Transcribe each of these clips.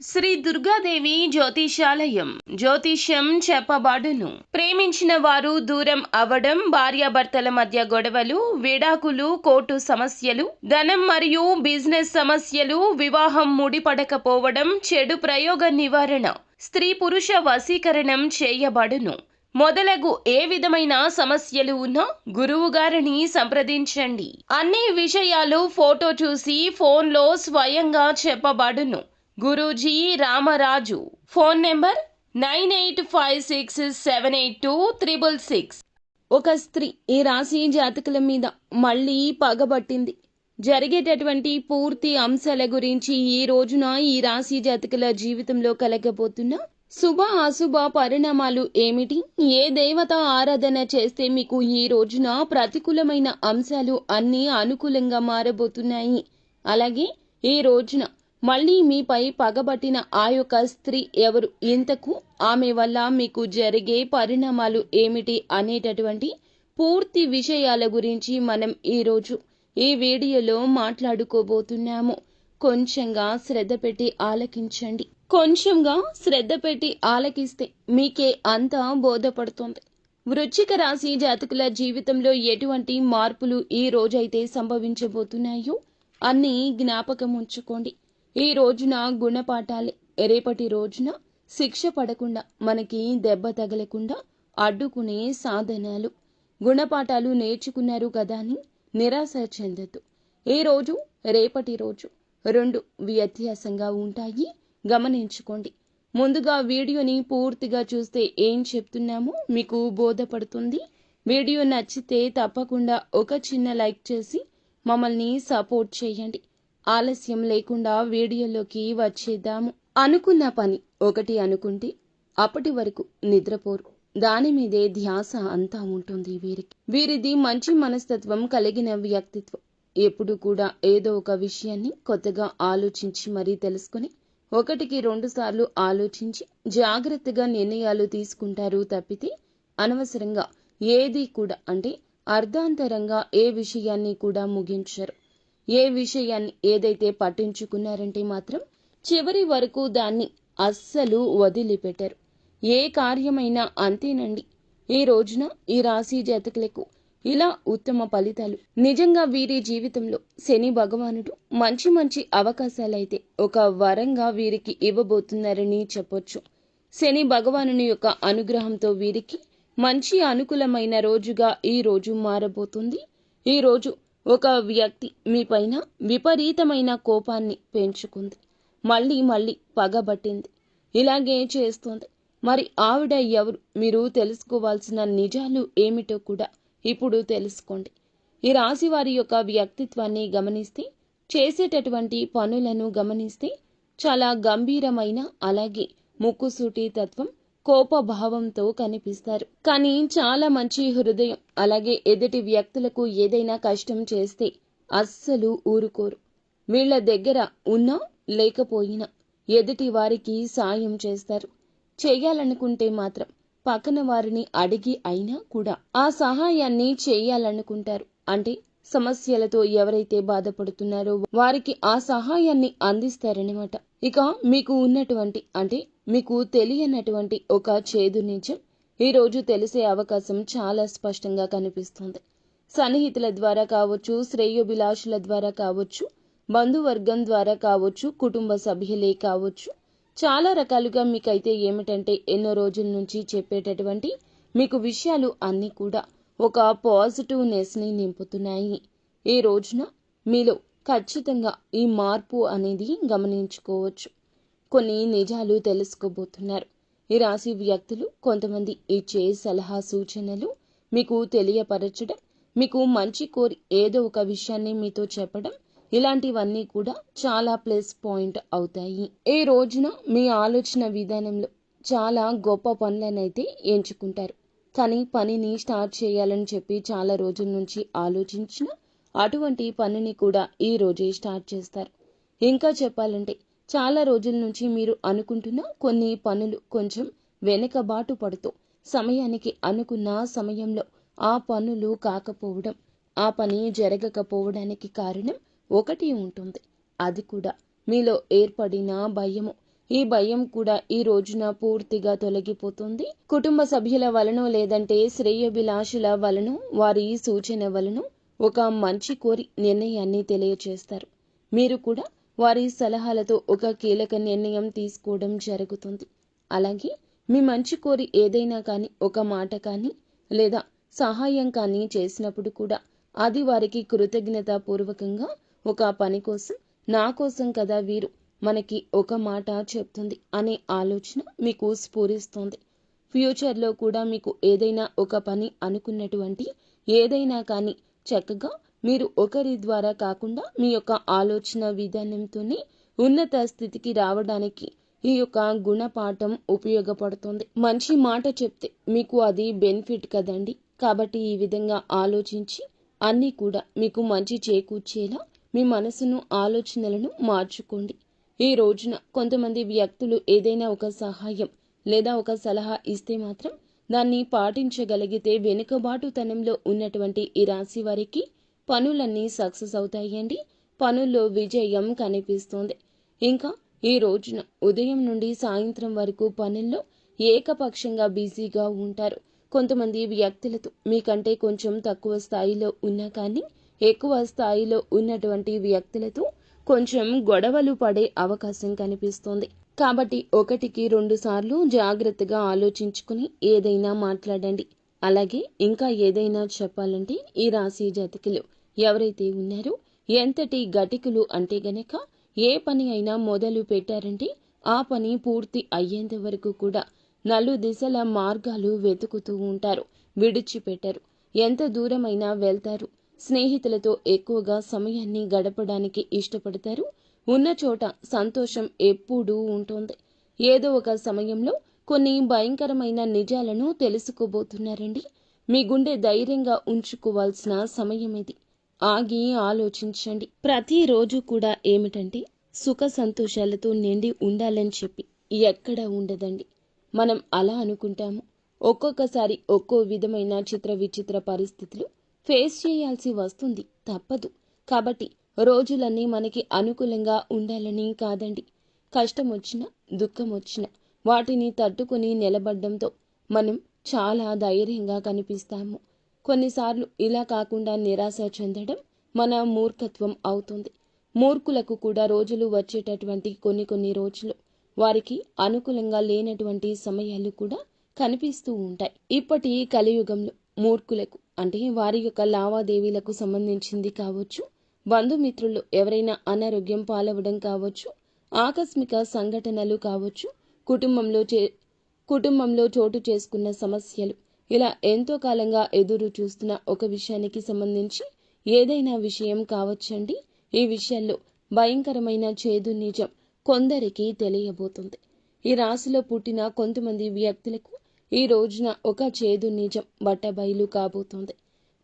శ్రీ దుర్గాదేవి జ్యోతిషాలయం జ్యోతిష్యం చెప్పబడును. ప్రేమించిన వారు దూరం అవ్వడం, భార్యాభర్తల మధ్య గొడవలు, విడాకులు, కోర్టు సమస్యలు, ధనం మరియు బిజినెస్ సమస్యలు, వివాహం ముడిపడకపోవడం, చెడు ప్రయోగ నివారణ, స్త్రీ పురుష వశీకరణం చేయబడును. మొదలగు ఏ విధమైన సమస్యలు ఉన్నా గురువు గారిని సంప్రదించండి. అన్ని విషయాలు ఫోటో చూసి ఫోన్లో స్వయంగా చెప్పబడును. గురూజీ రామరాజు. Phone number 9856782666. ఒక స్త్రీ ఈ రాశి జాతకుల మీద మళ్ళీ పగబట్టింది. జరిగేటటువంటి పూర్తి అంశాల గురించి ఈ రోజున ఈ రాశి జాతకుల జీవితంలో కలగబోతున్న శుభ అశుభ పరిణామాలు ఏమిటి, ఏ దేవత ఆరాధన చేస్తే మీకు ఈ రోజున ప్రతికూలమైన అంశాలు అన్నీ అనుకూలంగా మారబోతున్నాయి, అలాగే ఈ రోజున మళ్ళీ మీపై పగబట్టిన ఆ యొక్క స్త్రీ ఎవరు, ఇంతకు ఆమె వల్ల మీకు జరిగే పరిణామాలు ఏమిటి అనేటటువంటి పూర్తి విషయాల గురించి మనం ఈరోజు ఈ వీడియోలో మాట్లాడుకోబోతున్నాము. కొంచెంగా శ్రద్ధ పెట్టి ఆలకించండి. కొంచెంగా శ్రద్ధ పెట్టి ఆలకిస్తే మీకే అంతా బోధపడుతుంది. వృశ్చిక రాశి జాతకుల జీవితంలో ఎటువంటి మార్పులు ఈ రోజైతే సంభవించబోతున్నాయో అన్నీ జ్ఞాపకం ఉంచుకోండి. ఈ రోజున గుణపాఠాలే రేపటి రోజున శిక్ష పడకుండా, మనకి దెబ్బ తగలకుండా అడ్డుకునే సాధనాలు. గుణపాఠాలు నేర్చుకున్నారు కదా అని నిరాశ చెందద్దు. ఈ రోజు రేపటి రోజు రెండు వ్యత్యాసంగా ఉంటాయి, గమనించుకోండి. ముందుగా వీడియోని పూర్తిగా చూస్తే ఏం చెప్తున్నామో మీకు బోధపడుతుంది. వీడియో నచ్చితే తప్పకుండా ఒక చిన్న లైక్ చేసి మమ్మల్ని సపోర్ట్ చేయండి. ఆలస్యం లేకుండా వీడియోలోకి వచ్చేద్దాము. అనుకున్న పని ఒకటి అనుకుంటే అప్పటి వరకు నిద్రపోరు. దాని మీదే ధ్యాస అంతా ఉంటుంది వీరికి. వీరిది మంచి మనస్తత్వం కలిగిన వ్యక్తిత్వం. ఎప్పుడు కూడా ఏదో ఒక విషయాన్ని కొత్తగా ఆలోచించి మరీ తెలుసుకుని ఒకటికి 2 సార్లు ఆలోచించి జాగ్రత్తగా నిర్ణయాలు తీసుకుంటారు తప్పితే అనవసరంగా ఏది కూడా అంటే అర్ధాంతరంగా ఏ విషయాన్ని కూడా ముగించరు. ఏ విషయాన్ని ఏదైతే పట్టించుకున్నారంటే మాత్రం చివరి వరకు దాన్ని అస్సలు వదిలిపెట్టరు. ఏ కార్యమైనా అంతేనండి. ఈ రోజున ఈ రాశి జాతకులకు ఇలా ఉత్తమ ఫలితాలు. నిజంగా వీరి జీవితంలో శని భగవానుడు మంచి మంచి అవకాశాలైతే ఒక వరంగా వీరికి ఇవ్వబోతున్నారని చెప్పొచ్చు. శని భగవానుని యొక్క అనుగ్రహంతో వీరికి మంచి అనుకూలమైన రోజుగా ఈ రోజు మారబోతుంది. ఈ రోజు ఒక వ్యక్తి మీపైన విపరీతమైన కోపాన్ని పెంచుకుంది, మళ్ళీ పగబట్టింది, ఇలాగే చేస్తుంది. మరి ఆవిడ ఎవరు, మీరు తెలుసుకోవాల్సిన నిజాలు ఏమిటో కూడా ఇప్పుడు తెలుసుకోండి. ఈ రాశి వారి యొక్క వ్యక్తిత్వాన్ని గమనిస్తే, చేసేటటువంటి పనులను గమనిస్తే చాలా గంభీరమైన, అలాగే ముక్కుసూటి తత్వం, కోపభావంతో కనిపిస్తారు. కానీ చాలా మంచి హృదయం. అలాగే ఎదుటి వ్యక్తులకు ఏదైనా కష్టం చేస్తే అస్సలు ఊరుకోరు. వీళ్ల దగ్గర ఉన్నా లేకపోయినా ఎదుటి వారికి సాయం చేస్తారు. చేయాలనుకుంటే మాత్రం పక్కన వారిని అడిగి అయినా కూడా ఆ సహాయాన్ని చేయాలనుకుంటారు. అంటే సమస్యలతో ఎవరైతే బాధపడుతున్నారో వారికి ఆ సహాయాన్ని అందిస్తారనమాట. ఇక మీకు ఉన్నటువంటి అంటే మీకు తెలియనటువంటి ఒక చేదు నిజం ఈ రోజు తెలిసే అవకాశం చాలా స్పష్టంగా కనిపిస్తుంది. సన్నిహితుల ద్వారా కావచ్చు, శ్రేయోభిలాషుల ద్వారా కావచ్చు, బంధువర్గం ద్వారా కావచ్చు, కుటుంబ సభ్యులే కావచ్చు, చాలా రకాలుగా మీకైతే ఏమిటంటే ఎన్నో రోజుల నుంచి చెప్పేటటువంటి మీకు విషయాలు అన్నీ కూడా ఒక పాజిటివ్నెస్ ని నింపుతున్నాయి. ఈ రోజున మీలో ఖచ్చితంగా ఈ మార్పు అనేది గమనించుకోవచ్చు. కొన్ని నిజాలు తెలుసుకోబోతున్నారు. ఈ రాశి వ్యక్తులు కొంతమంది ఇచ్చే సలహా సూచనలు మీకు తెలియపరచడం, మీకు మంచి కోరి ఏదో ఒక విషయాన్ని మీతో చెప్పడం, ఇలాంటివన్నీ కూడా చాలా ప్లస్ పాయింట్ అవుతాయి. ఈ రోజున మీ ఆలోచన విధానంలో చాలా గొప్ప పనులనైతే ఎంచుకుంటారు. కానీ పనిని స్టార్ట్ చేయాలని చెప్పి చాలా రోజుల నుంచి ఆలోచించిన అటువంటి పనిని కూడా ఈ రోజే స్టార్ట్ చేస్తారు. ఇంకా చెప్పాలంటే చాలా రోజుల నుంచి మీరు అనుకుంటున్న కొన్ని పనులు కొంచెం వెనకబాటు పడుతూ సమయానికి అనుకున్న సమయంలో ఆ పనులు కాకపోవడం, ఆ పని జరగకపోవడానికి కారణం ఒకటి ఉంటుంది. అది కూడా మీలో ఏర్పడిన భయము, ఈ భయం కూడా ఈ రోజున పూర్తిగా తొలగిపోతుంది. కుటుంబ సభ్యుల వలనో లేదంటే శ్రేయోభిలాషుల వలనో వారి సూచన వలనో ఒక మంచి కోరి నిర్ణయాన్ని తెలియచేస్తారు. మీరు కూడా వారి సలహాలతో ఒక కీలక నిర్ణయం తీసుకోవడం జరుగుతుంది. అలాగే మీ మంచి కోరి ఏదైనా కానీ ఒక మాట కానీ లేదా సహాయం కానీ చేసినప్పుడు కూడా అది వారికి కృతజ్ఞతాపూర్వకంగా ఒక పని కోసం నా కోసం కదా వీరు మనకి ఒక మాట చెప్తుంది అనే ఆలోచన మీకు స్ఫూరిస్తుంది. ఫ్యూచర్లో కూడా మీకు ఏదైనా ఒక పని అనుకున్నటువంటి ఏదైనా కానీ చక్కగా మీరు ఒకరి ద్వారా కాకుండా మీ యొక్క ఆలోచన విధానంతోనే ఉన్నత స్థితికి రావడానికి ఈ యొక్క గుణపాఠం ఉపయోగపడుతుంది. మంచి మాట చెప్తే మీకు అది బెనిఫిట్ కదండి. కాబట్టి ఈ విధంగా ఆలోచించి అన్నీ కూడా మీకు మంచి చేకూర్చేలా మీ మనసును ఆలోచనలను మార్చుకోండి. ఈ రోజున కొంతమంది వ్యక్తులు ఏదైనా ఒక సహాయం లేదా ఒక సలహా ఇస్తే మాత్రం దాన్ని పాటించగలిగితే వెనుకబాటుతనంలో ఉన్నటువంటి ఈ రాశి వారికి పనులన్నీ సక్సెస్ అవుతాయండి. పనుల్లో విజయం కనిపిస్తుంది. ఇంకా ఈ రోజున ఉదయం నుండి సాయంత్రం వరకు పనుల్లో ఏకపక్షంగా బిజీగా ఉంటారు. కొంతమంది వ్యక్తులతో మీకంటే కొంచెం తక్కువ స్థాయిలో ఉన్నా కానీ ఎక్కువ స్థాయిలో ఉన్నటువంటి వ్యక్తులతో కొంచెం గొడవలు పడే అవకాశం కనిపిస్తోంది. కాబట్టి 1-2 సార్లు జాగ్రత్తగా ఆలోచించుకుని ఏదైనా మాట్లాడండి. అలాగే ఇంకా ఏదైనా చెప్పాలంటే ఈ రాశి జాతకులు ఎవరైతే ఉన్నారో ఎంతటి గటికులు అంటే గనక ఏ పని అయినా మొదలు పెట్టారంటే ఆ పని పూర్తి అయ్యేంత వరకు కూడా నలుదిశల మార్గాలు వెతుకుతూ ఉంటారు. విడిచిపెట్టరు. ఎంత దూరమైనా వెళ్తారు. స్నేహితులతో ఎక్కువగా సమయాన్ని గడపడానికి ఇష్టపడతారు. ఉన్న చోట సంతోషం ఎప్పుడూ ఉంటుంది. ఏదో ఒక సమయంలో కొన్ని భయంకరమైన నిజాలను తెలుసుకోబోతున్నారండి. మీ గుండె ధైర్యంగా ఉంచుకోవాల్సిన సమయం ఇది. ఆగి ఆలోచించండి. ప్రతిరోజు కూడా ఏమిటంటే సుఖ సంతోషాలతో నిండి ఉండాలని చెప్పి ఎక్కడ ఉండదండి. మనం అలా అనుకుంటాము. ఒక్కొక్కసారి ఒక్కో విధమైన చిత్ర విచిత్ర పరిస్థితులు ఫేస్ చేయాల్సి వస్తుంది. తప్పదు. కాబట్టి రోజులన్నీ మనకి అనుకూలంగా ఉండాలని కాదండి. కష్టం వచ్చినా దుఃఖం వచ్చినా వాటిని తట్టుకుని నిలబడ్డంతో మనం చాలా ధైర్యంగా కనిపిస్తాము. కొన్నిసార్లు ఇలా కాకుండా నిరాశ చెందడం మన మూర్ఖత్వం అవుతుంది. మూర్ఖులకు కూడా రోజులు వచ్చేటటువంటి కొన్ని రోజులు వారికి అనుకూలంగా లేనటువంటి సమయాలు కూడా కనిపిస్తూ ఉంటాయి. ఇప్పటి కలియుగంలో మూర్ఖులకు అంటే వారి యొక్క లావాదేవీలకు సంబంధించింది కావచ్చు, బంధుమిత్రులు ఎవరైనా అనారోగ్యం పాలవడం కావచ్చు, ఆకస్మిక సంఘటనలు కావచ్చు, కుటుంబంలో చోటు చేసుకున్న సమస్యలు, ఇలా ఎంతో కాలంగా ఎదురు చూస్తున్న ఒక విషయానికి సంబంధించి ఏదైనా విషయం కావచ్చండి. ఈ విషయంలో భయంకరమైన చేదు నిజం కొందరికి తెలియబోతుంది. ఈ రాశిలో పుట్టిన కొంతమంది వ్యక్తులకు ఈ రోజున ఒక చేదు నిజం బట్టబయలు కాబోతోంది.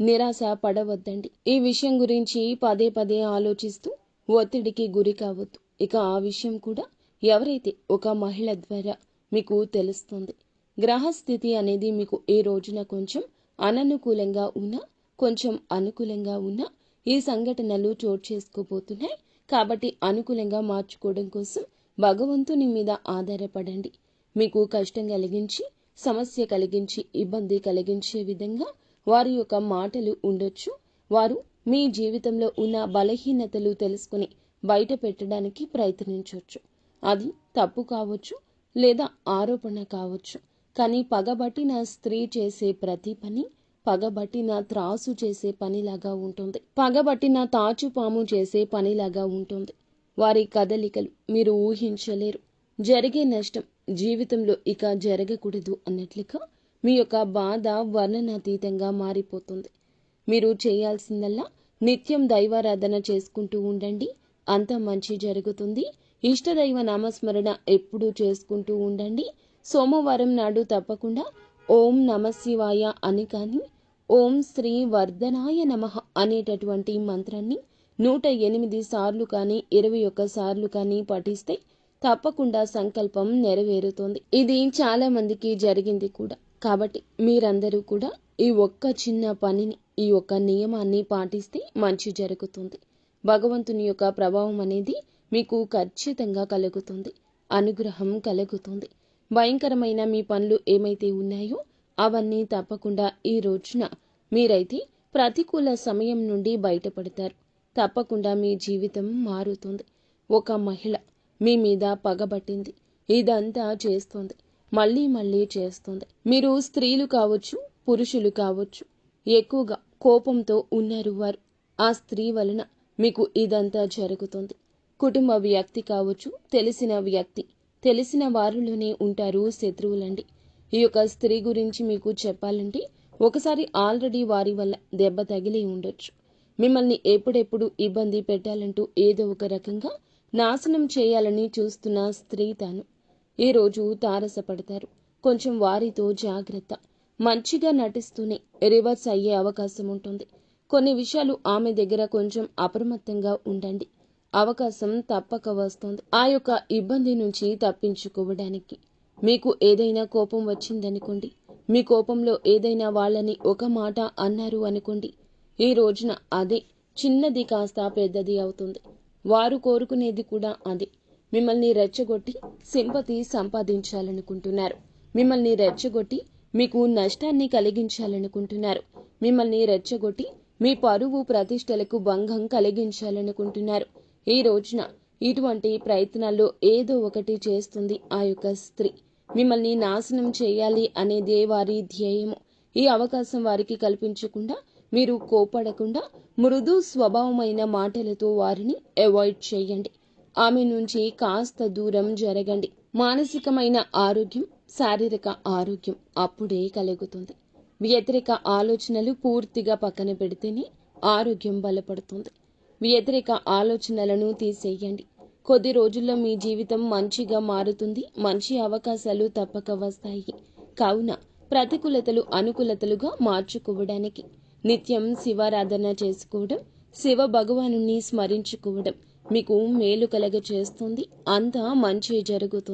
నిరాశ పడవద్దండి. ఈ విషయం గురించి పదే ఆలోచిస్తూ ఒత్తిడికి గురి కావద్దు. ఇక ఆ విషయం కూడా ఎవరైతే ఒక మహిళ ద్వారా మీకు తెలుస్తుంది. గ్రహస్థితి అనేది మీకు ఈ రోజున కొంచెం అననుకూలంగా ఉన్నా కొంచెం అనుకూలంగా ఉన్నా ఈ సంఘటనలు చోటు చేసుకోబోతున్నాయి. కాబట్టి అనుకూలంగా మార్చుకోవడం కోసం భగవంతుని మీద ఆధారపడండి. మీకు కష్టం కలిగించి సమస్య కలిగించి ఇబ్బంది కలిగించే విధంగా వారి యొక్క మాటలు ఉండొచ్చు. వారు మీ జీవితంలో ఉన్న బలహీనతలు తెలుసుకుని బయట పెట్టడానికి ప్రయత్నించవచ్చు. అది తప్పు కావచ్చు లేదా ఆరోపణ కావచ్చు. కానీ పగబట్టిన స్త్రీ చేసే ప్రతి పని పగబట్టిన త్రాసు చేసే పనిలాగా ఉంటుంది. పగబట్టిన తాచుపాము చేసే పనిలాగా ఉంటుంది. వారి కదలికలు మీరు ఊహించలేరు. జరిగే నష్టం జీవితంలో ఇక జరగకూడదు అన్నట్లుగా మీ యొక్క బాధ వర్ణనాతీతంగా మారిపోతుంది. మీరు చేయాల్సిందల్లా నిత్యం దైవారాధన చేసుకుంటూ ఉండండి. అంత మంచి జరుగుతుంది. ఇష్టదైవ నామస్మరణ ఎప్పుడూ చేసుకుంటూ ఉండండి. సోమవారం నాడు తప్పకుండా ఓం నమశివాయ అని కానీ ఓం శ్రీ వర్ధనాయ నమః అనేటటువంటి మంత్రాన్ని 108 సార్లు కానీ 21 సార్లు కానీ పఠిస్తే తప్పకుండా సంకల్పం నెరవేరుతుంది. ఇది చాలా మందికి జరిగింది కూడా. కాబట్టి మీరందరూ కూడా ఈ ఒక్క చిన్న పనిని, ఈ ఒక్క నియమాన్ని పాటిస్తే మంచి జరుగుతుంది. భగవంతుని యొక్క ప్రభావం అనేది మీకు ఖచ్చితంగా కలుగుతుంది. అనుగ్రహం కలుగుతుంది. భయంకరమైన మీ పనులు ఏమైతే ఉన్నాయో అవన్నీ తప్పకుండా ఈ రోజున మీరైతే ప్రతికూల సమయం నుండి బయటపడతారు. తప్పకుండా మీ జీవితం మారుతుంది. ఒక మహిళ మీ మీద పగబట్టింది. ఇదంతా చేస్తుంది, మళ్ళీ మళ్ళీ చేస్తుంది. మీరు స్త్రీలు కావచ్చు, పురుషులు కావచ్చు, ఎక్కువగా కోపంతో ఉన్నారు వారు. ఆ స్త్రీ వలన మీకు ఇదంతా జరుగుతుంది. కుటుంబ వ్యక్తి కావచ్చు, తెలిసిన వ్యక్తి, తెలిసిన వారిలోనే ఉంటారు శత్రువులండి. ఈ యొక్క స్త్రీ గురించి మీకు చెప్పాలంటే ఒకసారి ఆల్రెడీ వారి వల్ల దెబ్బ తగిలి ఉండొచ్చు. మిమ్మల్ని ఎప్పుడెప్పుడు ఇబ్బంది పెట్టాలంటూ ఏదో ఒక రకంగా నాశనం చేయాలని చూస్తున్న స్త్రీ తాను. ఈరోజు తారసపడతారు. కొంచెం వారితో జాగ్రత్త. మంచిగా నటిస్తూనే రివర్స్ అయ్యే అవకాశం ఉంటుంది. కొన్ని విషయాలు ఆమె దగ్గర కొంచెం అప్రమత్తంగా ఉండండి. అవకాశం తప్పక వస్తుంది. ఆ యొక్క ఇబ్బంది నుంచి తప్పించుకోవడానికి మీకు ఏదైనా కోపం వచ్చిందనుకోండి, మీ కోపంలో ఏదైనా వాళ్ళని ఒక మాట అన్నారు అనుకోండి, ఈ రోజున అదే చిన్నది కాస్త పెద్దది అవుతుంది. వారు కోరుకునేది కూడా అదే. మిమ్మల్ని రెచ్చగొట్టి సింపతి సంపాదించాలనుకుంటున్నారు. మిమ్మల్ని రెచ్చగొట్టి మీకు నష్టాన్ని కలిగించాలనుకుంటున్నారు. మిమ్మల్ని రెచ్చగొట్టి మీ పరువు ప్రతిష్టలకు భంగం కలిగించాలనుకుంటున్నారు. ఈ రోజున ఇటువంటి ప్రయత్నాల్లో ఏదో ఒకటి చేస్తుంది ఆ యొక్క స్త్రీ. మిమ్మల్ని నాశనం చేయాలి అనేదే వారి ధ్యేయము. ఈ అవకాశం వారికి కల్పించకుండా మీరు కోపడకుండా మృదు స్వభావమైన మాటలతో వారిని అవాయిడ్ చేయండి. ఆమె నుంచి కాస్త దూరం జరగండి. మానసికమైన ఆరోగ్యం, శారీరక ఆరోగ్యం అప్పుడే కలుగుతుంది. వ్యతిరేక ఆలోచనలు పూర్తిగా పక్కన పెడితేనే ఆరోగ్యం బలపడుతుంది. వ్యతిరేక ఆలోచనలను తీసేయండి. కొద్ది రోజుల్లో మీ జీవితం మంచిగా మారుతుంది. మంచి అవకాశాలు తప్పక వస్తాయి. కావున ప్రతికూలతలు అనుకూలతలుగా మార్చుకోవడానికి నిత్యం శివారాధన చేసుకోవడం, శివ భగవానుని స్మరించుకోవడం మీకు మేలు కలగ చేస్తుంది. అంతా మంచి జరుగుతుంది.